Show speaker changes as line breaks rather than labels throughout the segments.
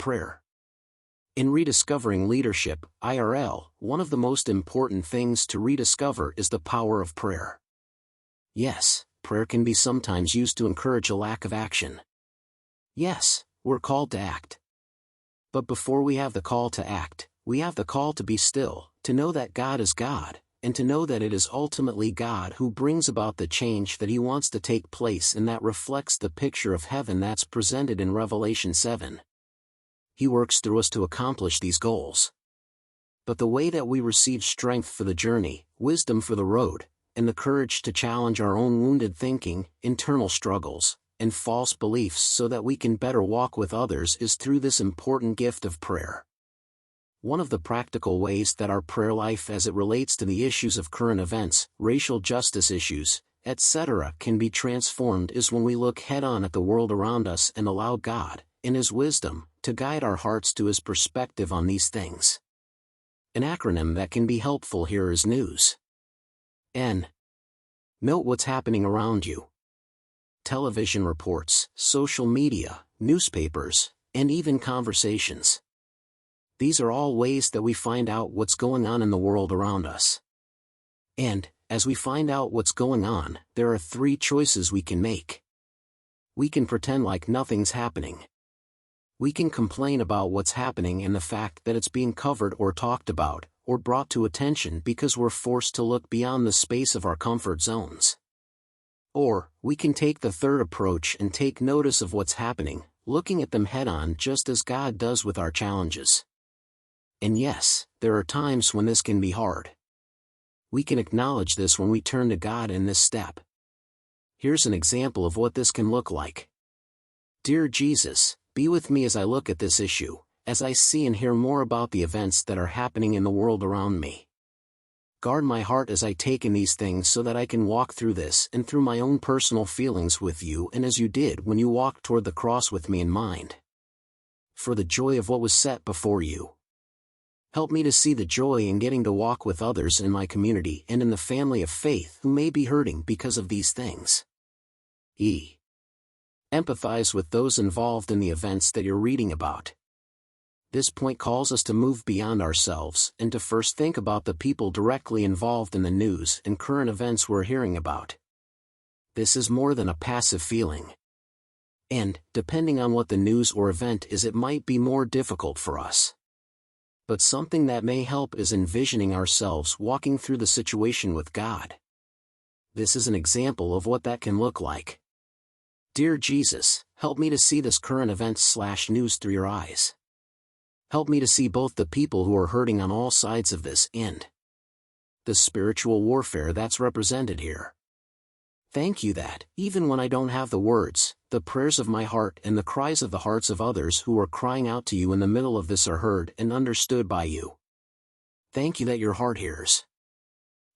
prayer. In Rediscovering Leadership, IRL, one of the most important things to rediscover is the power of prayer. Yes, prayer can be sometimes used to encourage a lack of action. Yes, we're called to act. But before we have the call to act, we have the call to be still, to know that God is God, and to know that it is ultimately God who brings about the change that He wants to take place and that reflects the picture of heaven that's presented in Revelation 7. He works through us to accomplish these goals. But the way that we receive strength for the journey, wisdom for the road, and the courage to challenge our own wounded thinking, internal struggles, and false beliefs so that we can better walk with others is through this important gift of prayer. One of the practical ways that our prayer life as it relates to the issues of current events, racial justice issues, etc., can be transformed is when we look head-on at the world around us and allow God, in His wisdom, to guide our hearts to His perspective on these things. An acronym that can be helpful here is NEWS. N. Note what's happening around you. Television reports, social media, newspapers, and even conversations. These are all ways that we find out what's going on in the world around us. And, as we find out what's going on, there are 3 choices we can make. We can pretend like nothing's happening. We can complain about what's happening and the fact that it's being covered or talked about, or brought to attention because we're forced to look beyond the space of our comfort zones. Or, we can take the third approach and take notice of what's happening, looking at them head-on just as God does with our challenges. And yes, there are times when this can be hard. We can acknowledge this when we turn to God in this step. Here's an example of what this can look like. Dear Jesus, be with me as I look at this issue, as I see and hear more about the events that are happening in the world around me. Guard my heart as I take in these things so that I can walk through this and through my own personal feelings with you and as you did when you walked toward the cross with me in mind. For the joy of what was set before you. Help me to see the joy in getting to walk with others in my community and in the family of faith who may be hurting because of these things. E. Empathize with those involved in the events that you're reading about. This point calls us to move beyond ourselves and to first think about the people directly involved in the news and current events we're hearing about. This is more than a passive feeling. And, depending on what the news or event is, it might be more difficult for us. But something that may help is envisioning ourselves walking through the situation with God. This is an example of what that can look like. Dear Jesus, help me to see this current events/news through your eyes. Help me to see both the people who are hurting on all sides of this and the spiritual warfare that's represented here. Thank you that, even when I don't have the words, the prayers of my heart and the cries of the hearts of others who are crying out to you in the middle of this are heard and understood by you. Thank you that your heart hears.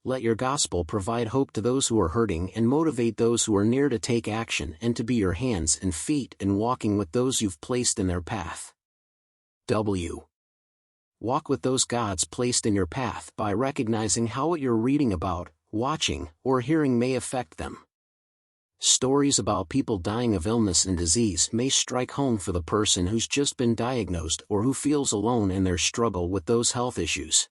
Let your gospel provide hope to those who are hurting and motivate those who are near to take action and to be your hands and feet in walking with those you've placed in their path. W. Walk with those God's placed in your path by recognizing how what you're reading about, watching, or hearing may affect them. Stories about people dying of illness and disease may strike home for the person who's just been diagnosed or who feels alone in their struggle with those health issues.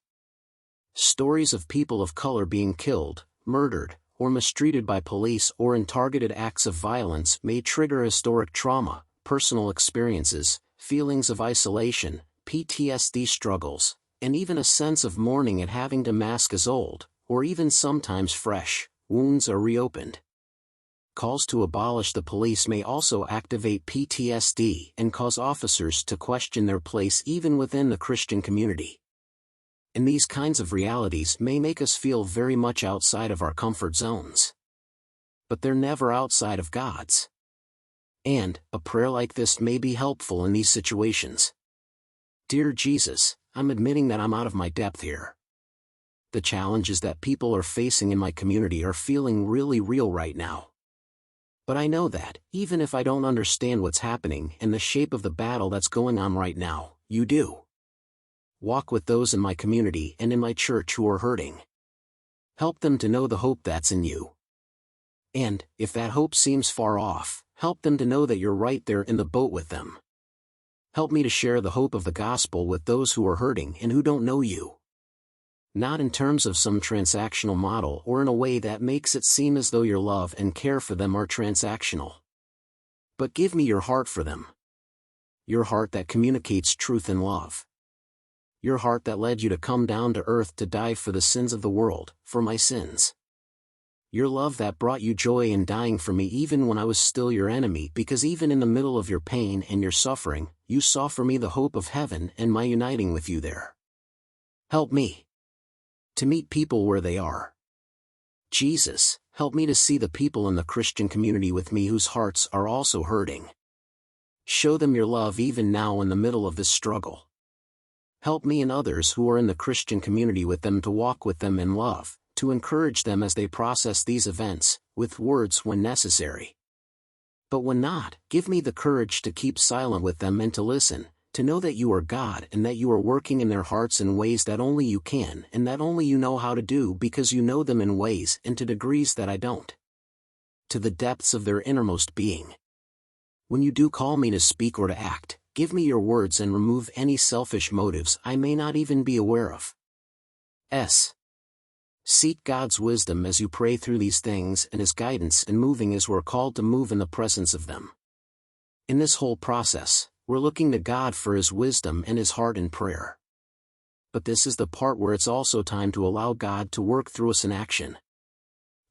Stories of people of color being killed, murdered, or mistreated by police or in targeted acts of violence may trigger historic trauma, personal experiences, feelings of isolation, PTSD struggles, and even a sense of mourning at having to mask as old, or even sometimes fresh, wounds are reopened. Calls to abolish the police may also activate PTSD and cause officers to question their place even within the Christian community. And these kinds of realities may make us feel very much outside of our comfort zones. But they're never outside of God's. And, a prayer like this may be helpful in these situations. Dear Jesus, I'm admitting that I'm out of my depth here. The challenges that people are facing in my community are feeling really real right now. But I know that, even if I don't understand what's happening and the shape of the battle that's going on right now, you do. Walk with those in my community and in my church who are hurting. Help them to know the hope that's in you. And, if that hope seems far off, help them to know that you're right there in the boat with them. Help me to share the hope of the gospel with those who are hurting and who don't know you. Not in terms of some transactional model or in a way that makes it seem as though your love and care for them are transactional. But give me your heart for them. Your heart that communicates truth and love. Your heart that led you to come down to earth to die for the sins of the world, for my sins. Your love that brought you joy in dying for me even when I was still your enemy, because even in the middle of your pain and your suffering, you saw for me the hope of heaven and my uniting with you there. Help me to meet people where they are. Jesus, help me to see the people in the Christian community with me whose hearts are also hurting. Show them your love even now in the middle of this struggle. Help me and others who are in the Christian community with them to walk with them in love, to encourage them as they process these events, with words when necessary. But when not, give me the courage to keep silent with them and to listen, to know that you are God and that you are working in their hearts in ways that only you can and that only you know how to do, because you know them in ways and to degrees that I don't. To the depths of their innermost being. When you do call me to speak or to act, give me your words and remove any selfish motives I may not even be aware of. Seek God's wisdom as you pray through these things and His guidance in moving as we're called to move in the presence of them. In this whole process, we're looking to God for His wisdom and His heart in prayer. But this is the part where it's also time to allow God to work through us in action.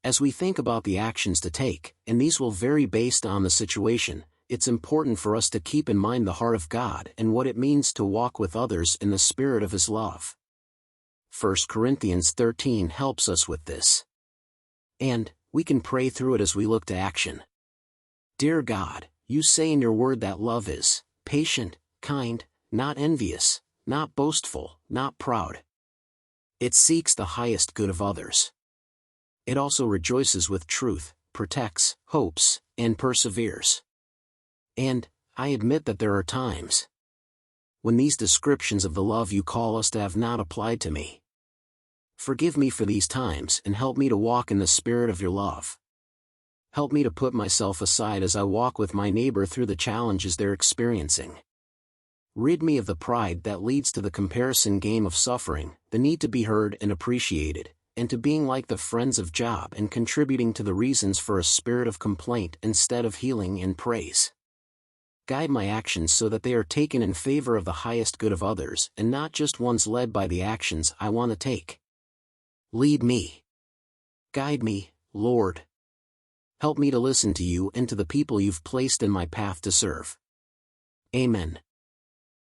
As we think about the actions to take, and these will vary based on the situation, it's important for us to keep in mind the heart of God and what it means to walk with others in the spirit of His love. 1 Corinthians 13 helps us with this. And we can pray through it as we look to action. Dear God, you say in your word that love is patient, kind, not envious, not boastful, not proud. It seeks the highest good of others. It also rejoices with truth, protects, hopes, and perseveres. And I admit that there are times when these descriptions of the love you call us to have not applied to me. Forgive me for these times and help me to walk in the spirit of your love. Help me to put myself aside as I walk with my neighbor through the challenges they're experiencing. Rid me of the pride that leads to the comparison game of suffering, the need to be heard and appreciated, and to being like the friends of Job and contributing to the reasons for a spirit of complaint instead of healing and praise. Guide my actions so that they are taken in favor of the highest good of others and not just ones led by the actions I want to take. Lead me. Guide me, Lord. Help me to listen to you and to the people you've placed in my path to serve. Amen.